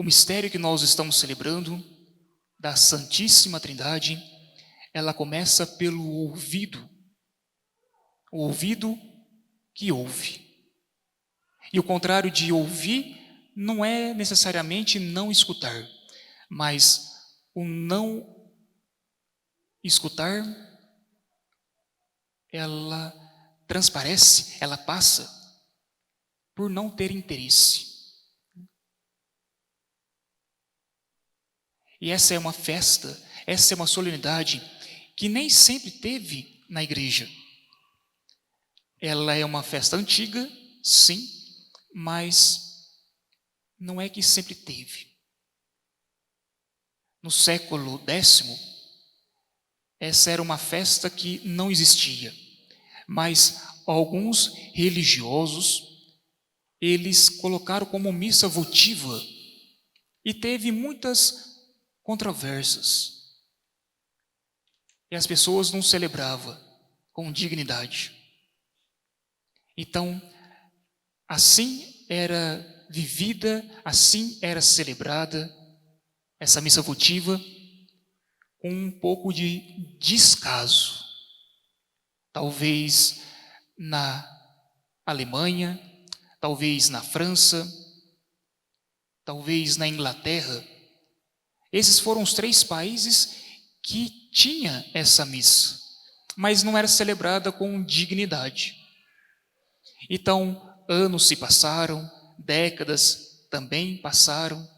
O mistério que nós estamos celebrando da Santíssima Trindade, ela começa pelo ouvido. O ouvido que ouve. E o contrário de ouvir não é necessariamente não escutar, mas o não escutar, ela transparece, ela passa por não ter interesse. E essa é uma festa, essa é uma solenidade que nem sempre teve na igreja. Ela é uma festa antiga, sim, mas não é que sempre teve. No século X, essa era uma festa que não existia, mas alguns religiosos, eles colocaram como missa votiva e teve muitas controvérsias. E as pessoas não celebravam com dignidade. Então, assim era vivida, assim era celebrada essa missa votiva com um pouco de descaso. Talvez na Alemanha, talvez na França, talvez na Inglaterra. Esses foram os 3 países que tinha essa missa, mas não era celebrada com dignidade. Então, anos se passaram, décadas também passaram,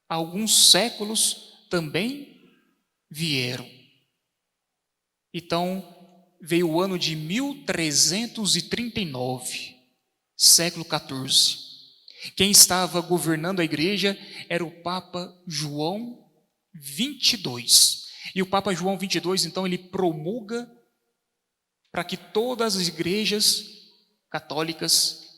alguns séculos também vieram. Então, veio o ano de 1339, século XIV. Quem estava governando a igreja era o Papa João 22. E o Papa João 22, então, ele promulga para que todas as igrejas católicas,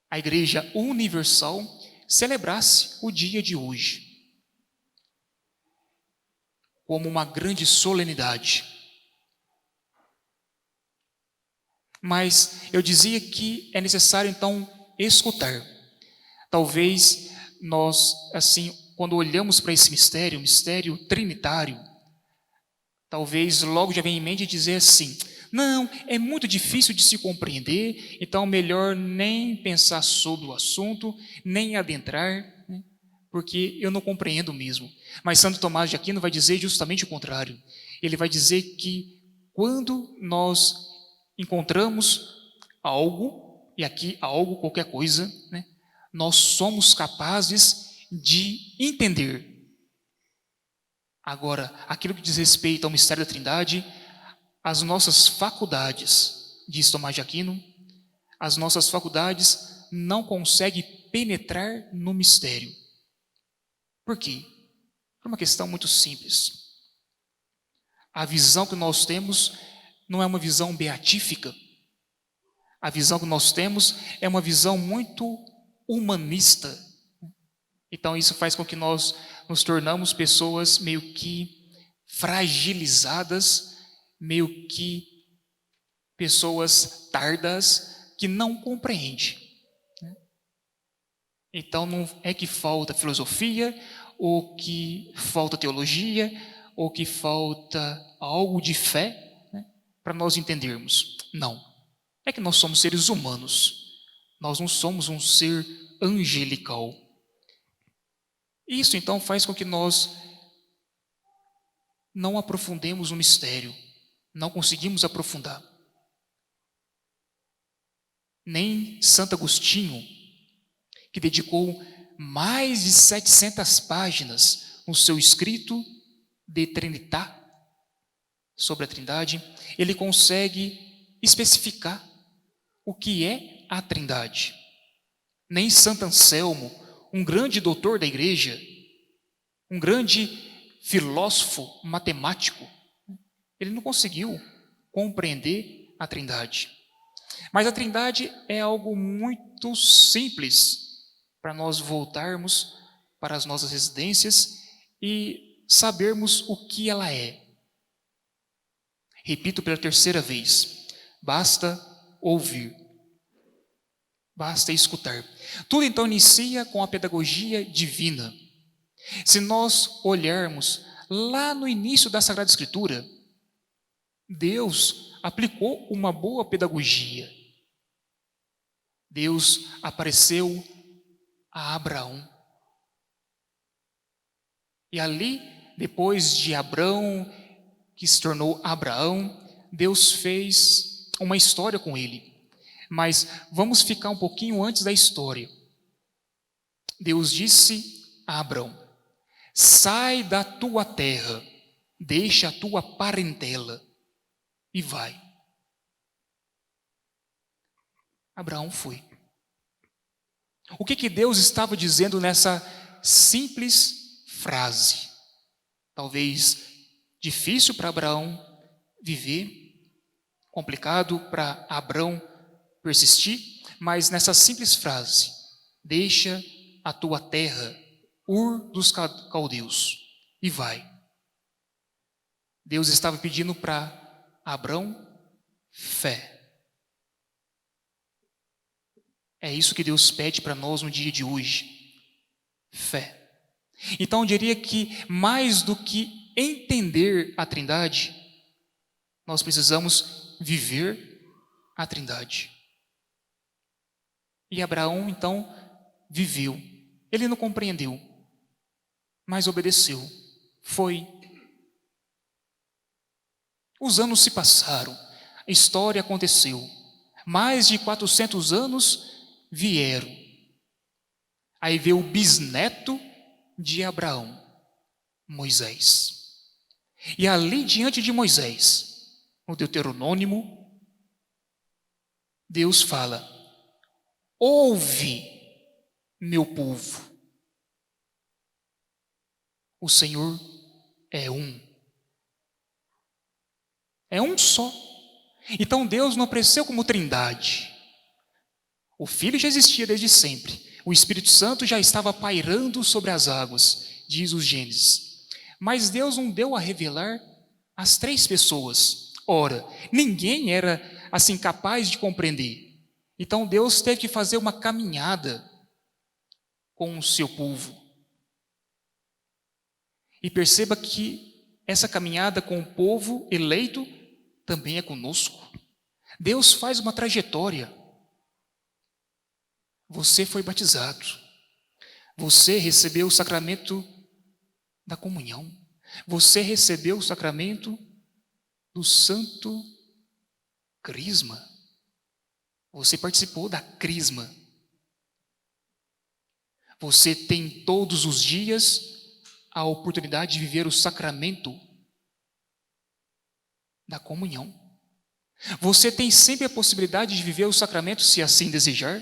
a Igreja Universal, celebrasse o dia de hoje como uma grande solenidade. Mas eu dizia que é necessário, então, escutar. Talvez nós, assim, quando olhamos para esse mistério, mistério trinitário, talvez logo já venha em mente dizer assim: não, é muito difícil de se compreender, então melhor nem pensar sobre o assunto, nem adentrar, né? Porque eu não compreendo mesmo. Mas Santo Tomás de Aquino vai dizer justamente o contrário. Ele vai dizer que quando nós encontramos algo, e aqui algo, qualquer coisa, né, nós somos capazes de entender. Agora, aquilo que diz respeito ao mistério da Trindade, as nossas faculdades, diz Tomás de Aquino, as nossas faculdades não conseguem penetrar no mistério. Por quê? Por uma questão muito simples. A visão que nós temos não é uma visão beatífica. A visão que nós temos é uma visão muito humanista. Então isso faz com que nós nos tornamos pessoas meio que fragilizadas, meio que pessoas tardas que não compreendem. Então não é que falta filosofia, ou que falta teologia, ou que falta algo de fé, né, para nós entendermos. Não. É que nós somos seres humanos. Nós não somos um ser angelical. Isso então faz com que nós não aprofundemos o mistério. Não conseguimos aprofundar. Nem Santo Agostinho, que dedicou mais de 700 páginas no seu escrito De Trinitate, sobre a Trindade, ele consegue especificar o que é a Trindade. Nem Santo Anselmo, um grande doutor da igreja, um grande filósofo matemático, ele não conseguiu compreender a Trindade. Mas a Trindade é algo muito simples para nós voltarmos para as nossas residências e sabermos o que ela é. Repito pela 3ª vez, basta ouvir. Basta escutar. Tudo então inicia com a pedagogia divina. Se nós olharmos lá no início da Sagrada Escritura, Deus aplicou uma boa pedagogia. Deus apareceu a Abraão. E ali, depois de Abrão, que se tornou Abraão, Deus fez uma história com ele. Mas vamos ficar um pouquinho antes da história. Deus disse a Abrão: sai da tua terra, deixa a tua parentela e vai. Abraão foi. O que Deus estava dizendo nessa simples frase? Talvez difícil para Abraão viver, complicado para Abrão persistir, mas nessa simples frase: deixa a tua terra, Ur dos caldeus, e vai. Deus estava pedindo para Abrão fé. É isso que Deus pede para nós no dia de hoje: fé. Então eu diria que mais do que entender a Trindade, nós precisamos viver a Trindade. E Abraão então viveu. Ele não compreendeu, mas obedeceu. Foi. Os anos se passaram, a história aconteceu. Mais de 400 anos vieram. Aí veio o bisneto de Abraão, Moisés. E ali diante de Moisés, no Deuteronômio, Deus fala: ouve, meu povo, o Senhor é um. É um só. Então Deus não apareceu como trindade. O Filho já existia desde sempre. O Espírito Santo já estava pairando sobre as águas, diz o Gênesis. Mas Deus não deu a revelar as três pessoas. Ora, ninguém era assim capaz de compreender. Então Deus teve que fazer uma caminhada com o seu povo. E perceba que essa caminhada com o povo eleito também é conosco. Deus faz uma trajetória. Você foi batizado. Você recebeu o sacramento da comunhão. Você recebeu o sacramento do Santo Crisma. Você participou da Crisma. Você tem todos os dias a oportunidade de viver o sacramento da comunhão. Você tem sempre a possibilidade de viver o sacramento, se assim desejar,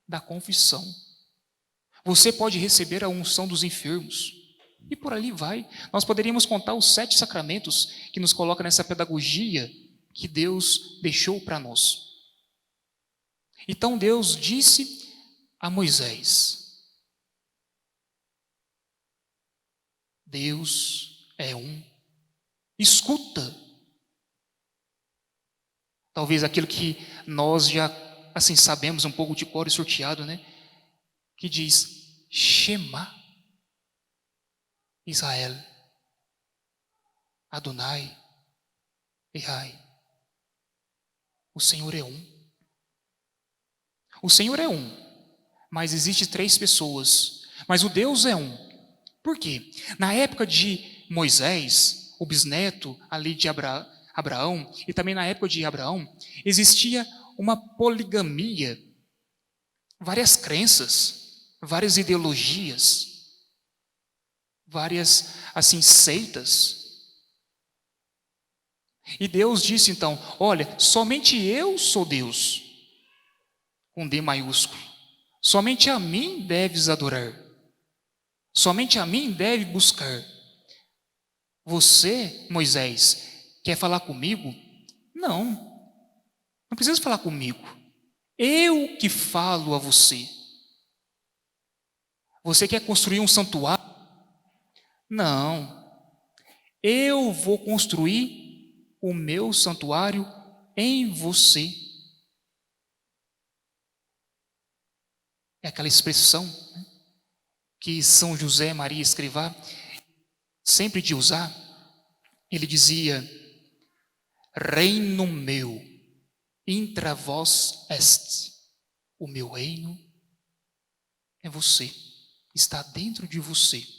da confissão. Você pode receber a unção dos enfermos. E por ali vai. Nós poderíamos contar os 7 sacramentos que nos coloca nessa pedagogia que Deus deixou para nós. Então Deus disse a Moisés: Deus é um. Escuta. Talvez aquilo que nós já assim sabemos um pouco de cor e sorteado, né? Que diz: Shema Israel, Adonai Ehai. O Senhor é um. O Senhor é um, mas existe 3 pessoas. Mas o Deus é um. Por quê? Na época de Moisés, o bisneto ali de Abraão, e também na época de Abraão, existia uma poligamia, várias crenças, várias ideologias, várias, assim, seitas. E Deus disse então: olha, somente eu sou Deus, com D maiúsculo. Somente a mim deves adorar. Somente a mim deve buscar. Você, Moisés, quer falar comigo? Não precisa falar comigo. Eu que falo a você. Você quer construir um santuário? Não. Eu vou construir o meu santuário em você. É aquela expressão, né, que São José Maria Escrivá sempre de usar. Ele dizia: reino meu, intra vós est. O meu reino é você, está dentro de você.